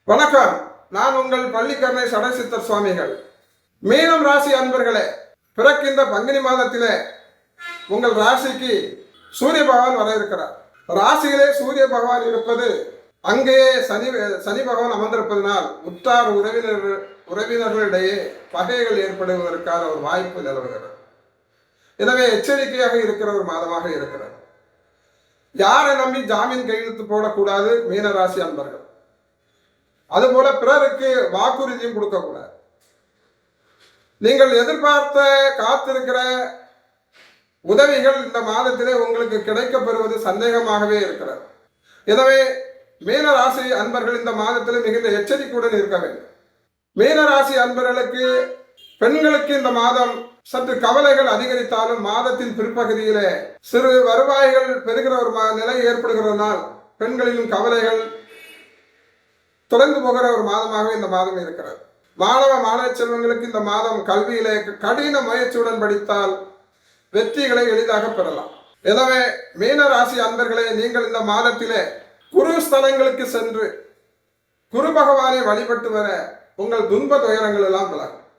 வணக்கம். நான் உங்கள் பள்ளிக்கரணை சடசித்தர் சுவாமிகள். மீனம் ராசி அன்பர்களே, பிறக்கின்ற பங்குனி மாதத்திலே உங்கள் ராசிக்கு சூரிய பகவான் வர இருக்கிறார். ராசியிலே சூரிய பகவான் இருப்பது, அங்கேயே சனி பகவான் அமர்ந்திருப்பதனால் உற்றார் உறவினர்களிடையே பகைகள் ஏற்படுவதற்கான ஒரு வாய்ப்பு நிலவுகிறது. எனவே எச்சரிக்கையாக இருக்கிற ஒரு மாதமாக இருக்கிறது. யாரை நம்பி ஜாமீன் கையெழுத்து போடக்கூடாது மீனராசி அன்பர்கள். அதுபோல பிறருக்கு வாக்குறுதியும் கொடுக்கக்கூடாது. நீங்கள் எதிர்பார்த்த காத்திருக்கிற உதவிகள் இந்த மாதத்திலே உங்களுக்கு கிடைக்கப் பெறுவது சந்தேகமாகவே இருக்கிறது. எனவே மீனராசி அன்பர்கள் இந்த மாதத்தில் மிகுந்த எச்சரிக்கையுடன் இருக்க வேண்டும். மீனராசி அன்பர்களுக்கு, பெண்களுக்கு இந்த மாதம் சற்று கவலைகள் அதிகரித்தாலும் மாதத்தின் பிற்பகுதியிலே சிறு வருவாய்கள் பெறுகிற ஒரு நிலை ஏற்படுகிறதுனால் பெண்களின் கவலைகள் தொடர்ந்து போகிற ஒரு மாதமாக இந்த மாதம் இருக்கிறது. மாணவ செல்வங்களுக்கு இந்த மாதம் கல்வியிலே கடின முயற்சியுடன் படித்தால் வெற்றிகளை எளிதாக பெறலாம். எனவே மீனராசி அன்பர்களே, நீங்கள் இந்த மாதத்திலே குரு ஸ்தலங்களுக்கு சென்று குரு பகவானை வழிபட்டு வர உங்கள் துன்ப துயரங்கள் எல்லாம் விலகும்.